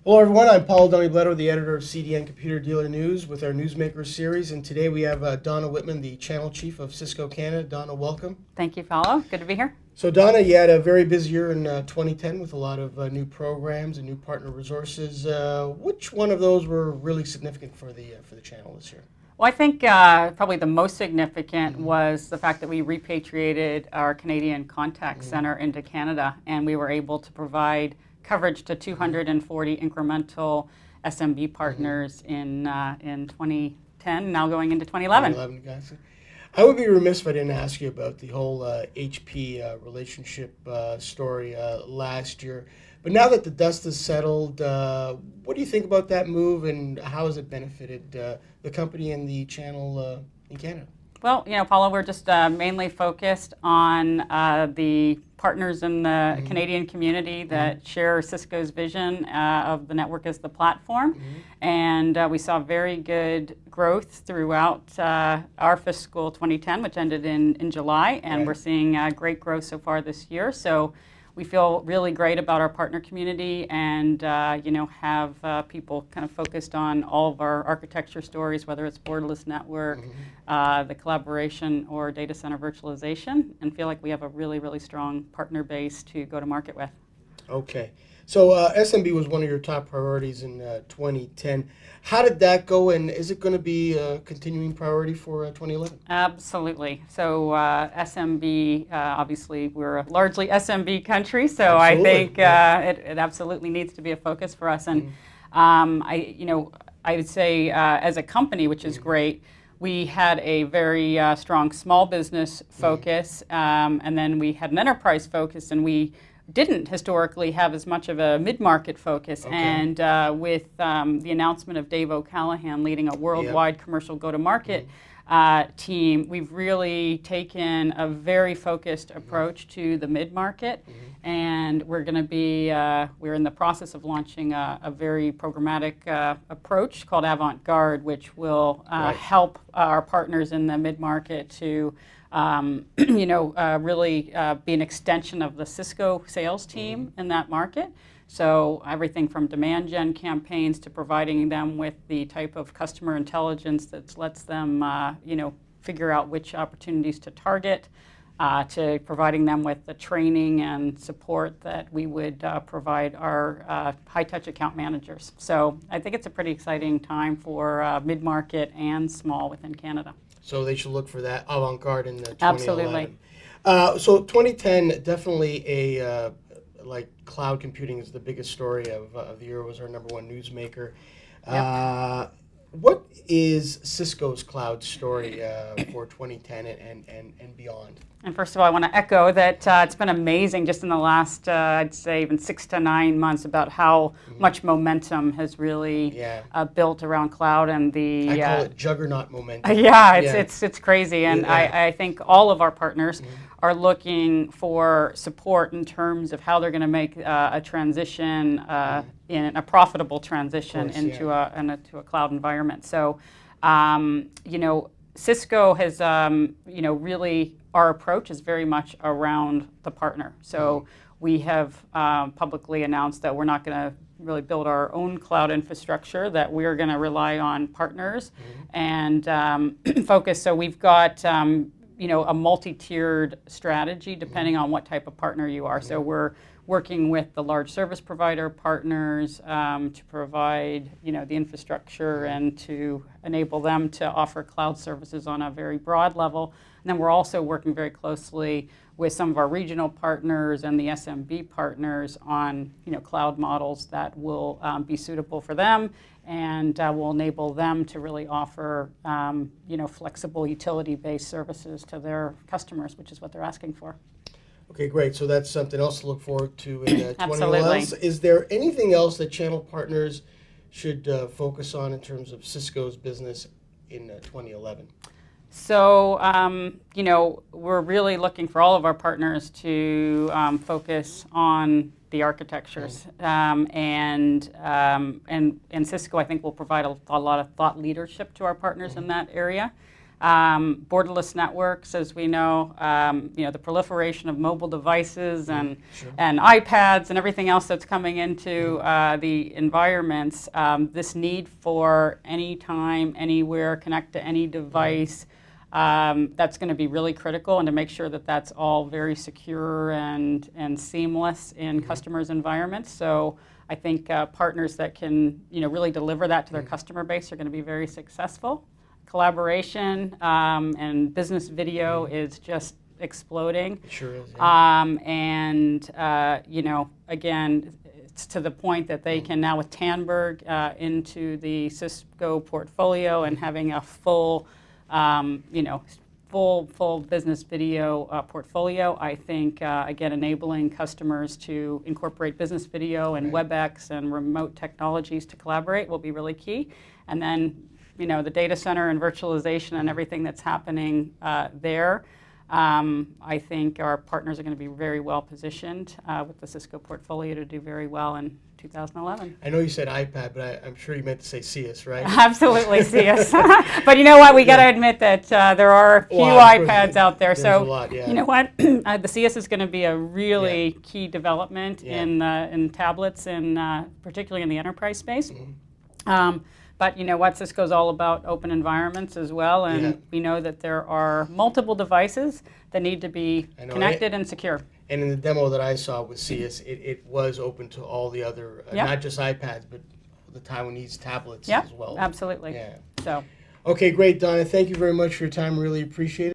Hello, everyone. I'm Paul Dunny-Bletto, the editor of CDN Computer Dealer News with our Newsmakers series. And today we have Donna Wittmann, the channel chief of Cisco Canada. Donna, welcome. Thank you, Paolo. Good to be here. So, Donna, you had a very busy year in 2010 with a lot of new programs and new partner resources. Which one of those were really significant for the channel this year? Well, I think probably the most significant was the fact that we repatriated our Canadian contact center into Canada, and we were able to provide coverage to 240 incremental SMB partners in 2010, now going into 2011. 2011, guys. I would be remiss if I didn't ask you about the whole HP relationship story last year. But now that the dust has settled, what do you think about that move, and how has it benefited the company and the channel in Canada? Well, Paula, we're just mainly focused on the partners in the Canadian community that share Cisco's vision of the network as the platform. And we saw very good growth throughout our fiscal 2010, which ended in July. And we're seeing great growth so far this year. So we feel really great about our partner community, and have people kind of focused on all of our architecture stories, whether it's borderless network, the collaboration, or data center virtualization, and feel like we have a really, really strong partner base to go to market with. Okay. So SMB was one of your top priorities in 2010. How did that go, and is it going to be a continuing priority for 2011? Absolutely. So SMB, obviously, we're a largely SMB country, so Absolutely. I think it absolutely needs to be a focus for us. And I would say as a company, which is great, we had a very strong small business focus, and then we had an enterprise focus, and we didn't historically have as much of a mid-market focus. Okay. And with the announcement of Dave O'Callahan leading a worldwide commercial go-to-market team, we've really taken a very focused approach to the mid-market. And we're going to be, we're in the process of launching a very programmatic approach called Avant-Garde, which will help our partners in the mid-market to really be an extension of the Cisco sales team in that market. So everything from demand gen campaigns to providing them with the type of customer intelligence that lets them, figure out which opportunities to target, to providing them with the training and support that we would provide our high-touch account managers. So I think it's a pretty exciting time for mid-market and small within Canada. So they should look for that avant-garde in 2011. Absolutely. So 2010, definitely a cloud computing is the biggest story of the year. Was our number one newsmaker. Yep. What is Cisco's cloud story for 2010 and beyond? And first of all, I want to echo that it's been amazing just in the last, I'd say, even 6 to 9 months about how much momentum has really built around cloud, and the I call it juggernaut momentum. It's crazy, and I think all of our partners are looking for support in terms of how they're going to make a transition, in a profitable transition into a cloud environment. So, Cisco has, really, our approach is very much around the partner. So we have publicly announced that we're not going to really build our own cloud infrastructure, that we're going to rely on partners and focus. So we've got, a multi-tiered strategy depending on what type of partner you are. So we're working with the large service provider partners to provide, the infrastructure and to enable them to offer cloud services on a very broad level. And then we're also working very closely with some of our regional partners and the SMB partners on, cloud models that will be suitable for them and will enable them to really offer, flexible utility-based services to their customers, which is what they're asking for. Okay, great. So that's something else to look forward to in 2011. Absolutely. Is there anything else that channel partners should focus on in terms of Cisco's business in 2011? So, we're really looking for all of our partners to focus on the architectures. And Cisco, I think, will provide a lot of thought leadership to our partners in that area. Borderless networks, as we know, the proliferation of mobile devices and iPads and everything else that's coming into the environments, this need for anytime, anywhere, connect to any device, that's going to be really critical, and to make sure that that's all very secure and seamless in customers' environments. So I think partners that can really deliver that to their customer base are going to be very successful. Collaboration and business video is just exploding. It sure is. Yeah. Again, it's to the point that they can now with Tandberg into the Cisco portfolio and having a full business video portfolio. I think, again, enabling customers to incorporate business video and WebEx and remote technologies to collaborate will be really key. And then, the data center and virtualization and everything that's happening there, I think our partners are going to be very well positioned with the Cisco portfolio to do very well in 2011. I know you said iPad, but I'm sure you meant to say CS, right? Absolutely, CS. But you know what? We got to admit that there are a few iPads out there. So a lot, yeah. You know what? The CS is going to be a really key development in tablets, and particularly in the enterprise space. But you know what? Cisco's all about open environments as well, and we know that there are multiple devices that need to be connected and secure. And in the demo that I saw with CS, it was open to all the other, not just iPads, but the Taiwanese tablets as well. Absolutely. Yeah. So. Okay, great, Donna. Thank you very much for your time. Really appreciate it.